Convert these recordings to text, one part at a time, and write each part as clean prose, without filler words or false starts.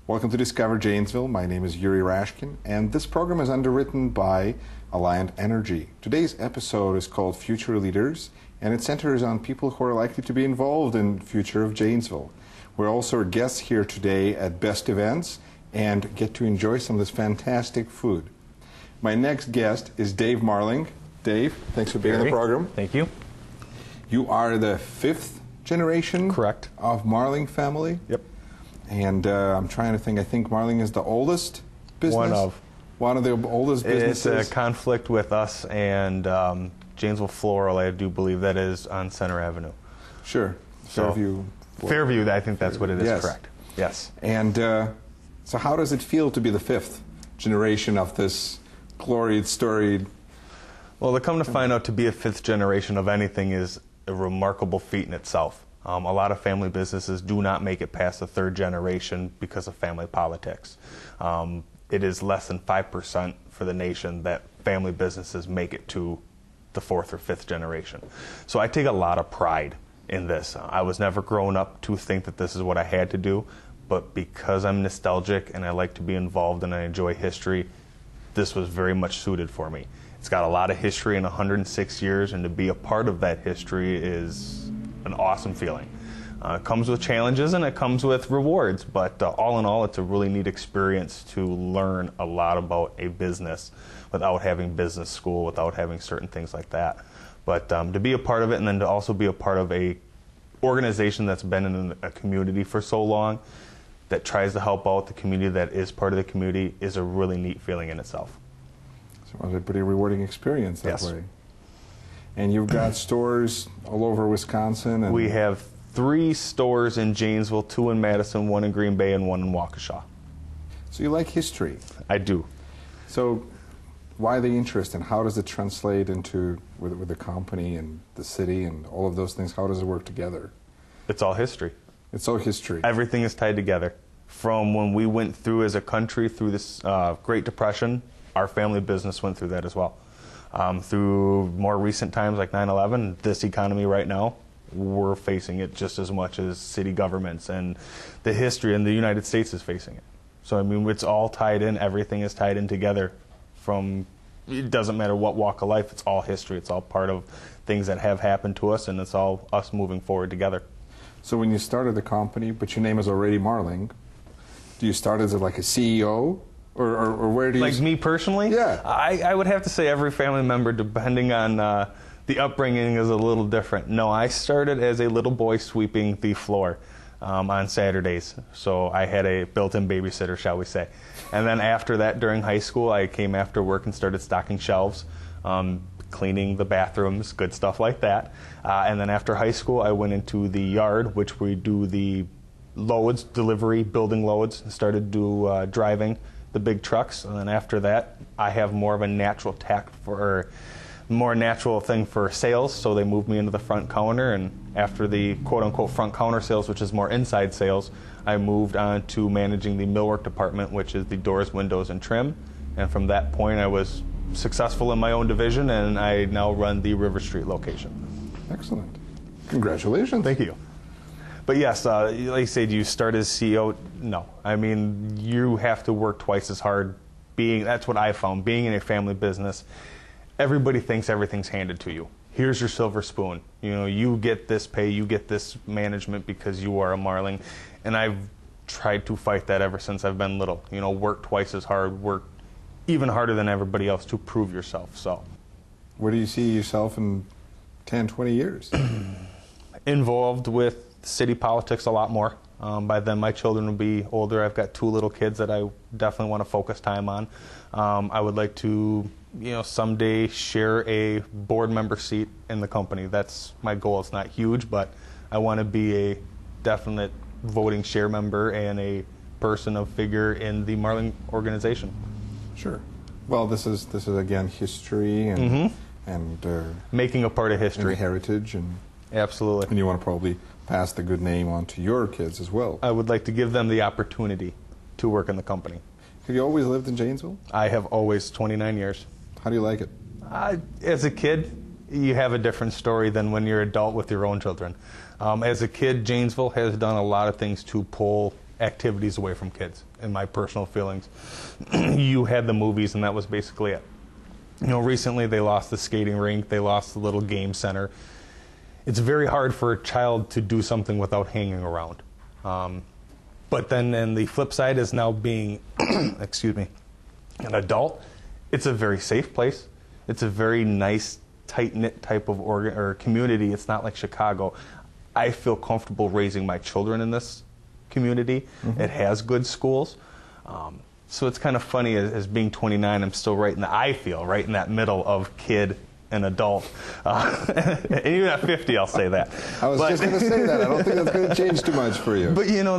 Welcome to Discover Janesville. My name is Yuri Rashkin, and this program is underwritten by Alliant Energy. Today's episode is called Future Leaders, and it centers on people who are likely to be involved in the future of Janesville. We're also guests here today at Best Events and get to enjoy some of this fantastic food. My next guest is Dave Marling. Dave, thanks for being on the program. Thank you. You are the fifth generation Correct. Of Marling family? Yep. And I'm trying to think, I think Marling is the oldest business? One of the oldest businesses? It's a conflict with us and Janesville Floral, I do believe that is on Center Avenue. Sure. Fairview. Fairview, I think that's what it is, yes. Correct. Yes. And so how does it feel to be the fifth generation of this gloried, storied... Well, to come to find out, to be a fifth generation of anything is a remarkable feat in itself. A lot of family businesses do not make it past the third generation because of family politics. It is less than 5% for the nation that family businesses make it to the fourth or fifth generation. So I take a lot of pride in this. I was never grown up to think that this is what I had to do, but because I'm nostalgic and I like to be involved and I enjoy history, this was very much suited for me. It's got a lot of history in 106 years, and to be a part of that history is an awesome feeling. It comes with challenges and it comes with rewards, but all in all, it's a really neat experience to learn a lot about a business without having business school, without having certain things like that. But to be a part of it and then to also be a part of a organization that's been in a community for so long that tries to help out the community that is part of the community is a really neat feeling in itself. So it was a pretty rewarding experience that Yes. way. And you've got stores all over Wisconsin. And we have 3 stores in Janesville, 2 in Madison, 1 in Green Bay, and 1 in Waukesha. So you like history. I do. So why the interest, and how does it translate into with the company and the city and all of those things? How does it work together? It's all history. It's all history. Everything is tied together. From when we went through as a country through this Great Depression, our family business went through that as well. Through more recent times like 9/11, this economy right now, we're facing it just as much as city governments, and the history in the United States is facing it. So I mean, it's all tied in. Everything is tied in together. It doesn't matter what walk of life, it's all history. It's all part of things that have happened to us, and it's all us moving forward together. So when you started the company, but your name is already Marling, do you start as like a CEO? Or where do you... Like me personally? Yeah. I would have to say every family member, depending on the upbringing, is a little different. No, I started as a little boy sweeping the floor on Saturdays. So I had a built-in babysitter, shall we say. And then after that, during high school, I came after work and started stocking shelves, cleaning the bathrooms, good stuff like that. And then after high school, I went into the yard, which we do the loads, delivery, building loads, and started driving the big trucks. And then after that, I have more of a natural more natural thing for sales, so they moved me into the front counter, and after the quote-unquote front counter sales, which is more inside sales, I moved on to managing the millwork department, which is the doors, windows, and trim. And from that point, I was successful in my own division, and I now run the River Street location. Excellent. Congratulations. Thank you. But yes, like you said, you start as CEO. No, I mean, you have to work twice as hard. That's what I found. Being in a family business, everybody thinks everything's handed to you. Here's your silver spoon. You know, you get this pay, you get this management because you are a Marling. And I've tried to fight that ever since I've been little. You know, work twice as hard, work even harder than everybody else to prove yourself. So, where do you see yourself in 10, 20 years? Involved with city politics a lot more. By then my children will be older. I've got 2 little kids that I definitely want to focus time on. I would like to, someday share a board member seat in the company. That's my goal. It's not huge, but I want to be a definite voting share member and a person of figure in the Marling organization. Sure. Well, this is again history and making a part of history, and heritage, and absolutely. And you want to probably pass the good name on to your kids as well. I would like to give them the opportunity to work in the company. Have you always lived in Janesville? I have always, 29 years. How do you like it? As a kid, you have a different story than when you're an adult with your own children. As a kid, Janesville has done a lot of things to pull activities away from kids, in my personal feelings. You had the movies, and that was basically it. You know, recently they lost the skating rink, they lost the little game center. It's very hard for a child to do something without hanging around. But then the flip side is now being, excuse me, an adult. It's a very safe place. It's a very nice, tight-knit type of community. It's not like Chicago. I feel comfortable raising my children in this community. Mm-hmm. It has good schools. So it's kind of funny, as being 29, I'm still right in that middle of kid and adult. And even at 50, I'll say that. I was just going to say that. I don't think that's going to change too much for you. But, you know,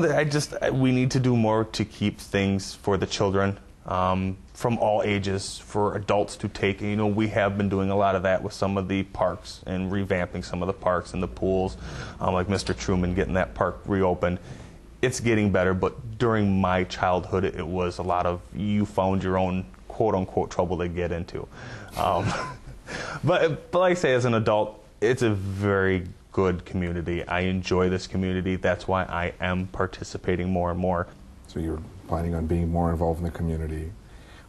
we need to do more to keep things for the children from all ages, for adults to take. You know, we have been doing a lot of that with some of the parks and revamping some of the parks and the pools, like Mr. Truman getting that park reopened. It's getting better, but during my childhood, it was a lot of you found your own quote-unquote trouble to get into. But like I say, as an adult, it's a very good community. I enjoy this community. That's why I am participating more and more. So you're planning on being more involved in the community.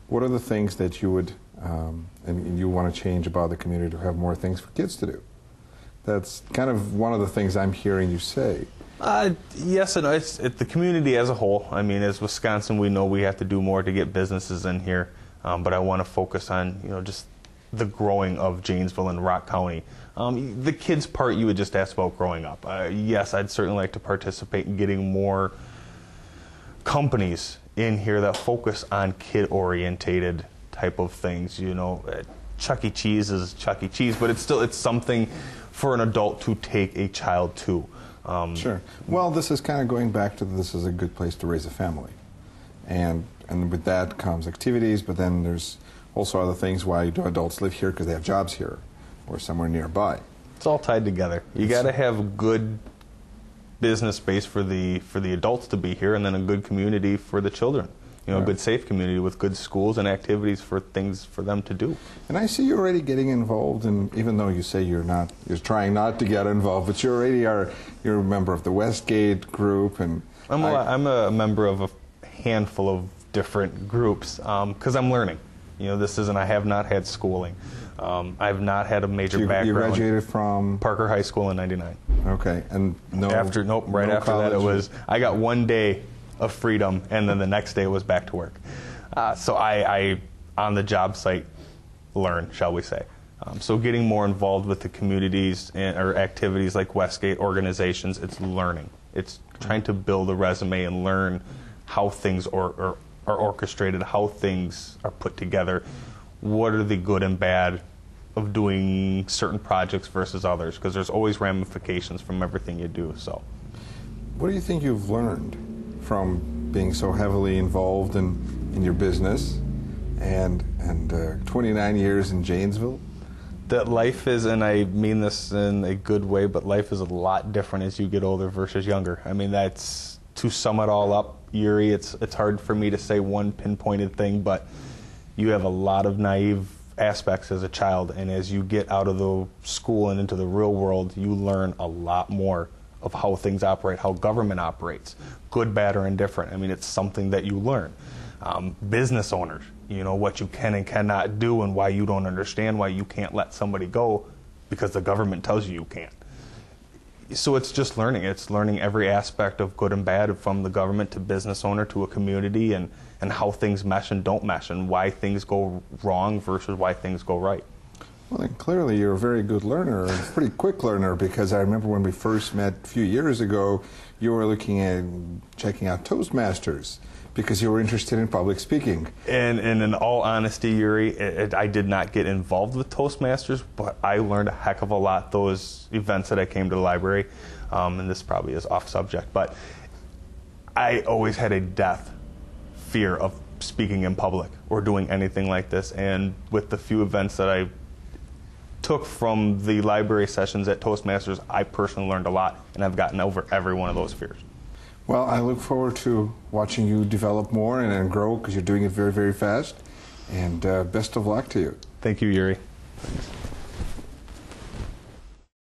What are the things that you would, and you want to change about the community to have more things for kids to do? That's kind of one of the things I'm hearing you say. Yes and no. It's the community as a whole. I mean, as Wisconsin, we know we have to do more to get businesses in here, but I want to focus on, you know, just the growing of Janesville and Rock County. The kids part, you would just ask about growing up. Yes, I'd certainly like to participate in getting more companies in here that focus on kid-orientated type of things. You know, Chuck E. Cheese is Chuck E. Cheese, but it's something for an adult to take a child to. Sure. Well, this is kind of going back to this is a good place to raise a family. And with that comes activities, but then there's also other things. Why do adults live here? Because they have jobs here or somewhere nearby. It's all tied together. You got to have a good business space for the adults to be here, and then a good community for the children. You know, a good safe community with good schools and activities for things for them to do. And I see you already getting involved, and even though you say you're trying not to get involved, but you're a member of the Westgate group, and I'm a member of a handful of different groups because I'm learning. You know, I have not had schooling. I've not had a major background. You graduated from Parker High School in '99. Okay, and right after that it was. I got one day of freedom, and then the next day was back to work. So I on the job site learn, shall we say. So getting more involved with the communities or activities like Westgate organizations, it's learning. It's trying to build a resume and learn how things are orchestrated, how things are put together, what are the good and bad of doing certain projects versus others, because there's always ramifications from everything you do. So, what do you think you've learned from being so heavily involved in your business and 29 years in Janesville? That life is, and I mean this in a good way, but life is a lot different as you get older versus younger. I mean, that's, to sum it all up, Yuri, it's hard for me to say one pinpointed thing, but you have a lot of naive aspects as a child, and as you get out of the school and into the real world, you learn a lot more of how things operate, how government operates, good, bad, or indifferent. I mean, it's something that you learn. Business owners, you know, what you can and cannot do and why you don't understand why you can't let somebody go because the government tells you can't. So it's just learning. It's learning every aspect of good and bad, from the government to business owner to a community, and how things mesh and don't mesh, and why things go wrong versus why things go right. Well, then clearly you're a very good learner, a pretty quick learner, because I remember when we first met a few years ago, you were looking at checking out Toastmasters because you were interested in public speaking. And in all honesty, Yuri, I did not get involved with Toastmasters, but I learned a heck of a lot those events that I came to the library. And this probably is off subject, but I always had a death fear of speaking in public or doing anything like this. And with the few events that I took from the library sessions at Toastmasters, I personally learned a lot, and I've gotten over every one of those fears. Well, I look forward to watching you develop more and grow, because you're doing it very, very fast. And best of luck to you. Thank you, Yuri. Thanks.